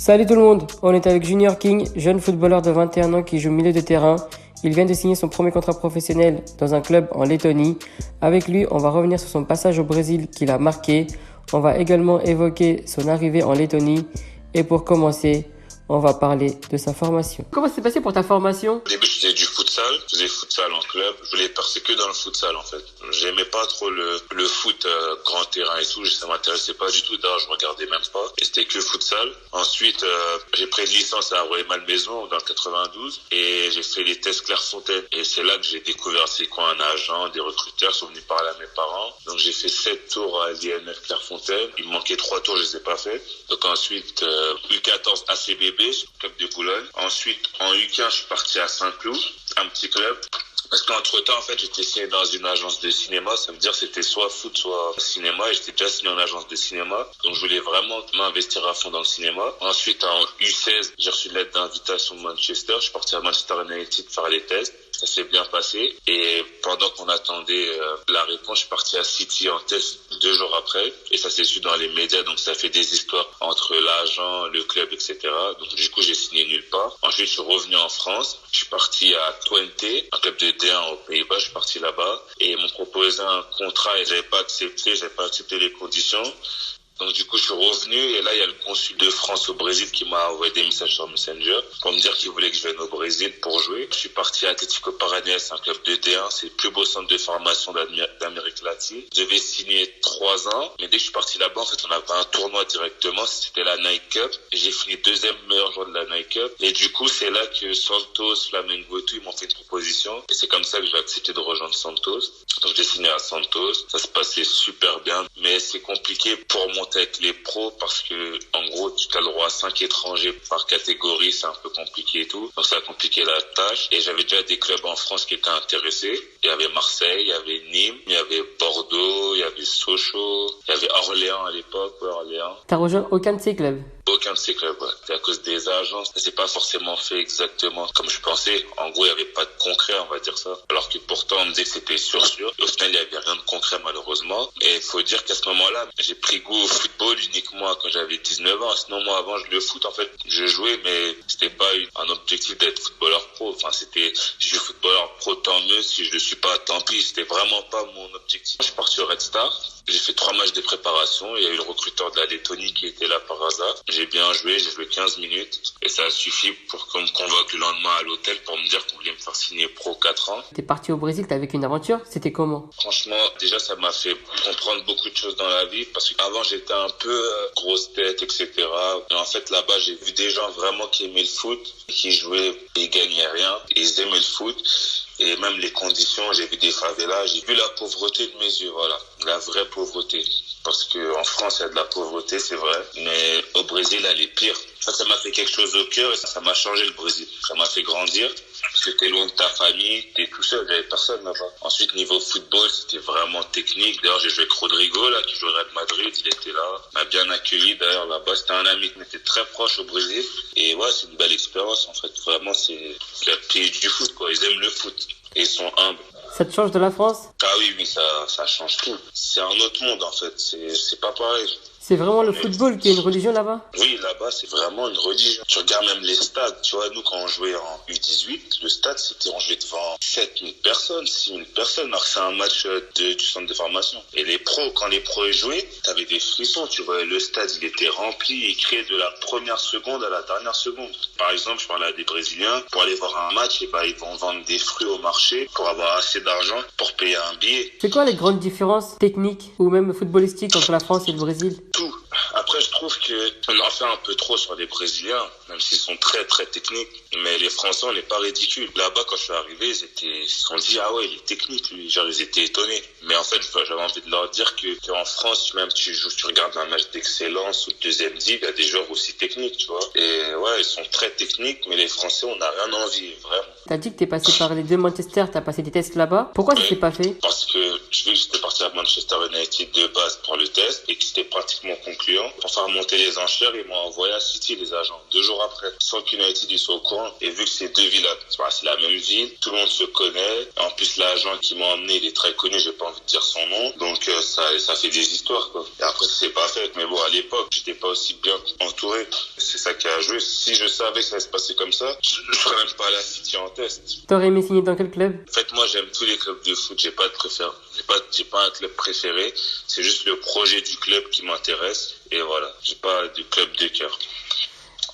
Salut tout le monde, on est avec Junior King, jeune footballeur de 21 ans qui joue milieu de terrain. Il vient de signer son premier contrat professionnel dans un club en Lettonie. Avec lui, on va revenir sur son passage au Brésil qu'il a marqué. On va également évoquer son arrivée en Lettonie. Et pour commencer, on va parler de sa formation. Comment s'est passé pour ta formation? Au début, je faisais du futsal. Je faisais futsal en club. Je voulais percer que dans le futsal, en fait. J'aimais pas trop le foot grand terrain et tout. Ça m'intéressait pas du tout. D'ailleurs, je regardais même pas. Et c'était que futsal. Ensuite, j'ai pris une licence à Rueil-Malmaison dans le 92. Et j'ai fait les tests Clairefontaine. Et c'est là que j'ai découvert c'est quoi un agent. Des recruteurs sont venus parler à mes parents. Donc, j'ai fait 7 tours à l'INF Clairefontaine. Il me manquait 3 tours, je les ai pas fait. Donc, ensuite, U14 ACBB, club de Boulogne. Ensuite, en U15, je suis parti à Saint-Cloud, un petit club. Parce qu'entre-temps, en fait, j'étais signé dans une agence de cinéma. Ça veut dire que c'était soit foot, soit cinéma. Et j'étais déjà signé en agence de cinéma. Donc, je voulais vraiment m'investir à fond dans le cinéma. Ensuite, en U16, j'ai reçu une lettre d'invitation de Manchester. Je suis parti à Manchester United faire les tests. Ça s'est bien passé. Et pendant qu'on attendait la réponse, je suis parti à City en test 2 jours après. Et ça s'est su dans les médias. Donc, ça fait des histoires entre l'agent, le club, etc. Donc, du coup, j'ai signé nulle part. Ensuite, je suis revenu en France. Je suis parti à Twente, un club de D1 aux Pays-Bas. Je suis parti là-bas. Et ils m'ont proposé un contrat et j'avais pas accepté les conditions. Donc du coup, je suis revenu et là, il y a le consul de France au Brésil qui m'a envoyé des messages sur Messenger pour me dire qu'il voulait que je vienne au Brésil pour jouer. Je suis parti à Atlético Paranaense, un club de D1. C'est le plus beau centre de formation d'Amérique latine. Je devais signer 3 ans, mais dès que je suis parti là-bas, en fait, on avait un tournoi directement. C'était la Nike Cup. Et j'ai fini 2e meilleur joueur de la Nike Cup. Et du coup, c'est là que Santos, Flamengo et tout, ils m'ont fait une proposition. Et c'est comme ça que j'ai accepté de rejoindre Santos. Donc j'ai signé à Santos. Ça se passait super bien. Mais c'est compliqué pour monter avec les pros parce que en gros tu as le droit à 5 étrangers par catégorie, c'est un peu compliqué et tout, donc ça a compliqué la tâche. Et j'avais déjà des clubs en France qui étaient intéressés. Il y avait Marseille, il y avait Nîmes, il y avait Bordeaux, il y avait Sochaux, il y avait Orléans à l'époque. Orléans. T'as rejoint aucun de ces clubs? Aucun de ces clubs, ouais. C'est à cause des agences. Ça s'est pas forcément fait exactement comme je pensais. En gros, il y avait pas de concret, on va dire ça. Alors que pourtant, on me disait que c'était sûr. Et au final, il y avait rien de concret, malheureusement. Et il faut dire qu'à ce moment-là, j'ai pris goût au football uniquement quand j'avais 19 ans. Sinon, moi, avant, le foot, en fait, je jouais, mais c'était pas un objectif d'être footballeur pro. Enfin, c'était, si je suis footballeur pro, tant mieux. Si je le suis pas, tant pis. C'était vraiment pas mon objectif. Je suis parti au Red Star. J'ai fait 3 matchs de préparation. Il y a eu le recruteur de la Lettonie qui était là par hasard. J'ai bien joué, j'ai joué 15 minutes. Et ça a suffi pour qu'on me convoque le lendemain à l'hôtel pour me dire qu'on voulait me faire signer pro 4 ans. T'es parti au Brésil, t'as vécu une aventure. C'était comment? Franchement, déjà, ça m'a fait comprendre beaucoup de choses dans la vie. Parce qu'avant, j'étais un peu grosse tête, etc. Et en fait, là-bas, j'ai vu des gens vraiment qui aimaient le foot, qui jouaient et gagnaient rien. Et ils aimaient le foot. Et même les conditions, j'ai vu des favelas, j'ai vu la pauvreté de mes yeux, voilà. La vraie pauvreté. Parce que en France, il y a de la pauvreté, c'est vrai. Mais au Brésil, elle est pire. Ça m'a fait quelque chose au cœur et ça m'a changé le Brésil. Ça m'a fait grandir. Parce que t'es loin de ta famille, t'es tout seul, il n'y avait personne là-bas. Ensuite, niveau football, c'était vraiment technique. D'ailleurs, j'ai joué avec Rodrigo, là, qui joue au Real Madrid, il était là. Il m'a bien accueilli, d'ailleurs, là-bas. C'était un ami qui m'était très proche au Brésil. Et ouais, c'est une belle expérience, en fait. Vraiment, c'est le pays du foot, quoi. Ils aiment le foot. Et ils sont humbles. Ça te change de la France? Ah oui, ça change tout. C'est un autre monde, en fait. C'est pas pareil. C'est vraiment le football qui est une religion là-bas? Oui, là-bas, c'est vraiment une religion. Tu regardes même les stades. Tu vois, nous, quand on jouait en U18, le stade, on jouait devant 7000 personnes, 6000 personnes. Alors que c'est un match du centre de formation. Et les pros, quand les pros jouaient, t'avais des frissons. Tu vois, le stade, il était rempli. Il créait de la première seconde à la dernière seconde. Par exemple, je parlais à des Brésiliens. Pour aller voir un match, et ils vont vendre des fruits au marché pour avoir assez d'argent pour payer un billet. C'est quoi les grandes différences techniques ou même footballistiques entre la France et le Brésil? Tout. Après, je trouve qu'on en fait un peu trop sur les Brésiliens, même s'ils sont très très techniques. Mais les Français, on n'est pas ridicules. Là-bas, quand je suis arrivé, ils se sont dit, ah ouais, il est technique, lui. Genre, ils étaient étonnés. Mais en fait, j'avais envie de leur dire qu'en France, même tu regardes un match d'excellence ou de deuxième div, il y a des joueurs aussi techniques, tu vois. Et ouais, ils sont très techniques, mais les Français, on n'a rien envie, vraiment. T'as dit que t'es passé par les 2 Manchester, t'as passé des tests là-bas. Pourquoi ça s'est pas fait? Parce que je veux que j'étais parti à Manchester United de base pour le test et que c'était pratiquement concluant. Pour faire remonté les enchères, ils m'ont envoyé à City, les agents, 2 jours après, sans qu'United ils soient au courant. Et vu que c'est 2 villes, c'est la même ville, tout le monde se connaît. En plus, l'agent qui m'a emmené, il est très connu, j'ai pas envie de dire son nom. Donc ça fait des histoires, quoi. Et après, ça s'est pas fait. Mais bon, à l'époque, j'étais pas aussi bien entouré. C'est ça qui a joué. Si je savais que ça allait se passer comme ça, je serais même pas à la City en test. T'aurais aimé signer dans quel club? En fait, moi, j'aime tous les clubs de foot. J'ai pas de préférence. J'ai pas un club préféré. C'est juste le projet du club qui m'intéresse. Et voilà. J'ai pas de club de cœur.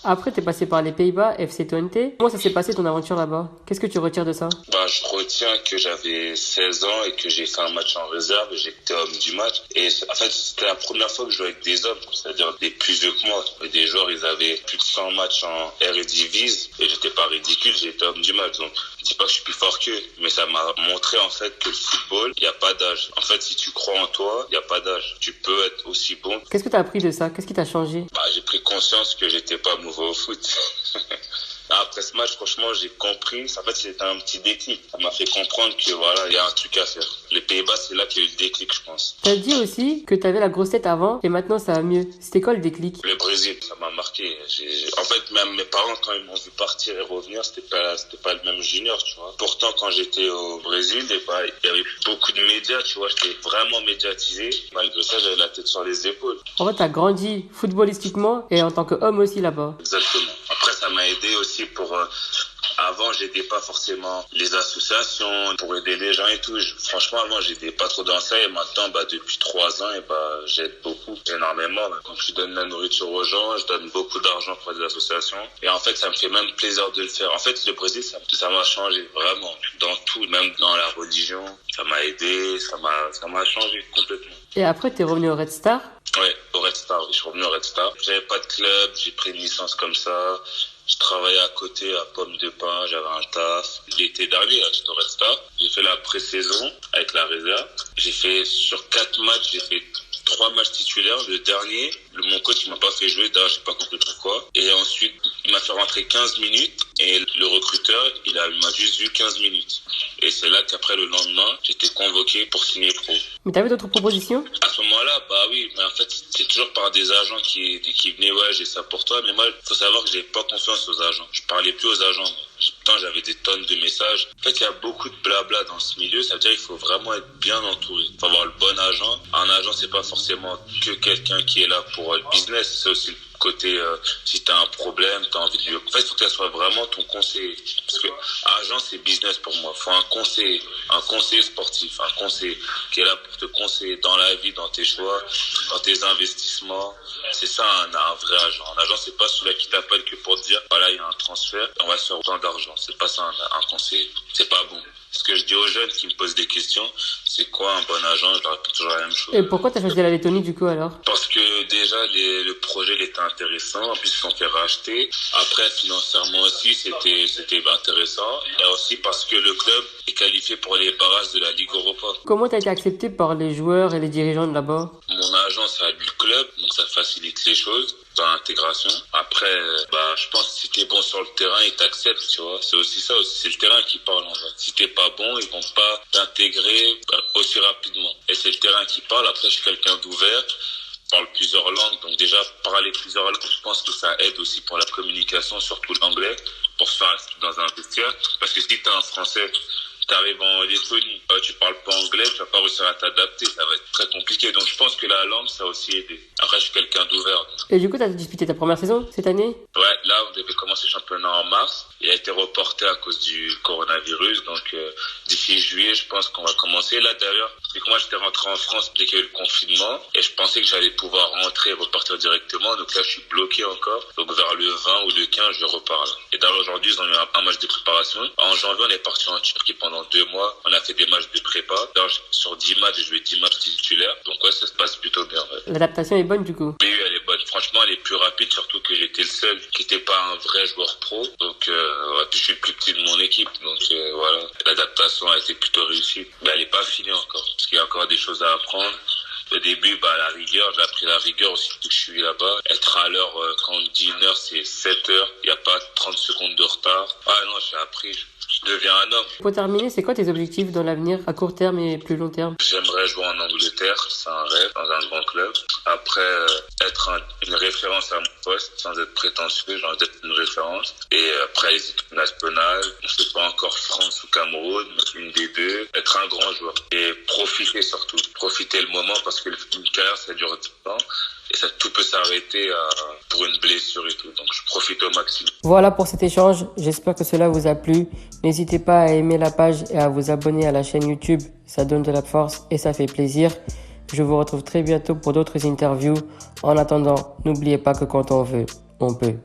Après, t'es passé par les Pays-Bas, FC Twente. Comment ça s'est passé ton aventure là-bas? Qu'est-ce que tu retires de ça? Je retiens que j'avais 16 ans et que j'ai fait un match en réserve et j'étais homme du match. Et en fait, c'était la première fois que je jouais avec des hommes, c'est-à-dire des plus vieux que moi. Et des joueurs, ils avaient plus de 100 matchs en Eredivisie et j'étais pas ridicule, j'étais homme du match. Donc, je dis pas que je suis plus fort qu'eux, mais ça m'a montré en fait que le football, il n'y a pas d'âge. En fait, si tu crois en toi, il n'y a pas d'âge. Tu peux être aussi bon. Qu'est-ce que t'as appris de ça? Qu'est-ce qui t'a changé? J'ai pris conscience que j'étais pas mauvais au foot. Après ce match, franchement, j'ai compris. En fait, c'était un petit déclic. Ça m'a fait comprendre que voilà, il y a un truc à faire. Les Pays-Bas, c'est là qu'il y a eu le déclic, je pense. T'as dit aussi que t'avais la grosse tête avant et maintenant ça va mieux. C'était quoi le déclic? Le Brésil, ça m'a marqué. En fait, même mes parents, quand ils m'ont vu partir et revenir, c'était pas le même junior, tu vois. Pourtant, quand j'étais au Brésil, il y avait beaucoup de médias, tu vois. J'étais vraiment médiatisé. Malgré ça, j'avais la tête sur les épaules. En fait, t'as grandi footballistiquement et en tant qu'homme aussi là-bas. Exactement. Après, ça m'a aidé aussi pour... Avant, j'aidais pas forcément les associations pour aider les gens et tout. Franchement, avant, j'aidais pas trop dans ça. Et maintenant, depuis 3 ans, j'aide beaucoup, énormément. Quand je donne la nourriture aux gens, je donne beaucoup d'argent pour des associations. Et en fait, ça me fait même plaisir de le faire. En fait, le Brésil, ça m'a changé, vraiment. Dans tout, même dans la religion. Ça m'a aidé, ça m'a changé complètement. Et après, t'es revenu au Red Star? Ouais, au Red Star, oui, je suis revenu au Red Star. J'avais pas de club, j'ai pris une licence comme ça. Je travaillais à côté à Pomme de Pin, j'avais un taf. L'été dernier, j'étais au Red Star. J'ai fait la pré-saison avec la réserve. J'ai fait, sur 4 matchs, j'ai fait 3 matchs titulaires. Le dernier, mon coach, il m'a pas fait jouer. D'ailleurs, j'ai pas compris pourquoi. Et ensuite, il m'a fait rentrer 15 minutes. Et le recruteur, il m'a juste vu 15 minutes. Et c'est là qu'après, le lendemain, j'étais convoqué pour signer pro. Mais t'avais d'autres propositions? À ce moment-là, oui, mais en fait, c'est toujours par des agents qui venaient, ouais, j'ai ça pour toi. Mais moi, faut savoir que j'avais pas confiance aux agents. Je parlais plus aux agents. Pourtant, j'avais des tonnes de messages. En fait, il y a beaucoup de blabla dans ce milieu. Ça veut dire qu'il faut vraiment être bien entouré. Il faut avoir le bon agent. Un agent, c'est pas forcément que quelqu'un qui est là pour le business. C'est aussi le côté, si t'as un problème, t'as envie de lui... En fait, il faut que ça soit vraiment ton conseiller. Parce que agent, c'est business pour moi. Il faut un conseiller sportif, un conseiller qui est là pour te conseiller dans la vie, dans tes choix, dans tes investissements. C'est ça un vrai agent. Un agent, c'est pas celui qui t'appelle que pour te dire, voilà, il y a un transfert, on va se faire autant d'argent. C'est pas ça un conseiller. C'est pas bon. Ce que je dis aux jeunes qui me posent des questions, c'est quoi un bon agent? Je leur réponds toujours la même chose. Et pourquoi t'as choisi la Lettonie du coup alors? Parce que déjà le projet il était intéressant, en plus ils se sont fait racheter. Après financièrement aussi c'était intéressant. Et aussi parce que le club est qualifié pour les barrages de la Ligue Europa. Comment t'as été accepté par les joueurs et les dirigeants de là-bas? Mon agent c'est du club, donc ça facilite les choses dans l'intégration. Après, je pense que si t'es bon sur le terrain, ils t'acceptent, tu vois. C'est aussi ça, c'est le terrain qui parle en fait. Si t'es pas bon, ils vont pas t'intégrer aussi rapidement. Et c'est le terrain qui parle. Après, je suis quelqu'un d'ouvert, je parle plusieurs langues. Donc déjà, parler plusieurs langues, je pense que ça aide aussi pour la communication, surtout l'anglais, pour se faire dans un vestiaire. Parce que si t'es un Français, t'arrives en Lettonie, tu parles pas anglais, tu vas pas réussir à t'adapter, ça va être très compliqué. Donc je pense que la langue, ça a aussi aidé. Après, je suis quelqu'un d'ouvert. Et du coup, t'as disputé ta première saison cette année? Ouais, là, on devait commencer le championnat en mars. Il a été reporté à cause du coronavirus. Donc d'ici juillet, je pense qu'on va commencer. Là, d'ailleurs, dès que moi, j'étais rentré en France dès qu'il y a eu le confinement. Et je pensais que j'allais pouvoir rentrer et repartir directement. Donc là, je suis bloqué encore. Donc vers le 20 ou le 15, je repars là. Et d'ailleurs, aujourd'hui, ils ont eu un match de préparation. En janvier, on est parti en Turquie pendant 2 mois. On a fait des matchs de prépa. D'ailleurs, sur 10 matchs, j'ai joué 10 matchs titulaires. Donc ouais, ça se passe plutôt bien. Ouais. L'adaptation est bonne du coup? Oui, elle est bonne. Franchement, elle est plus rapide, surtout que j'étais le seul qui n'était pas un vrai joueur pro. Donc, puis je suis le plus petit de mon équipe. Donc voilà, l'adaptation a été plutôt réussie. Mais elle n'est pas finie encore, parce qu'il y a encore des choses à apprendre. Au début, la rigueur, j'ai appris la rigueur aussi depuis que je suis là-bas. Être à l'heure, quand on dit 1 heure, c'est 7 heures. Il n'y a pas 30 secondes de retard. Ah non, j'ai appris. Je deviens un homme. Pour terminer, c'est quoi tes objectifs dans l'avenir, à court terme et plus long terme? J'aimerais jouer en Angleterre, c'est un rêve, dans un grand club. Après, être une référence à mon poste, sans être prétentieux, j'ai envie d'être une référence. Et après, les équipes nationales, on ne sait pas encore France ou Cameroun, mais une des deux, être un grand joueur. Et profiter surtout, profiter le moment, parce que une carrière, ça dure du temps. Et ça, tout peut s'arrêter pour une blessure et tout. Donc, je profite au maximum. Voilà pour cet échange. J'espère que cela vous a plu. N'hésitez pas à aimer la page et à vous abonner à la chaîne YouTube. Ça donne de la force et ça fait plaisir. Je vous retrouve très bientôt pour d'autres interviews. En attendant, n'oubliez pas que quand on veut, on peut.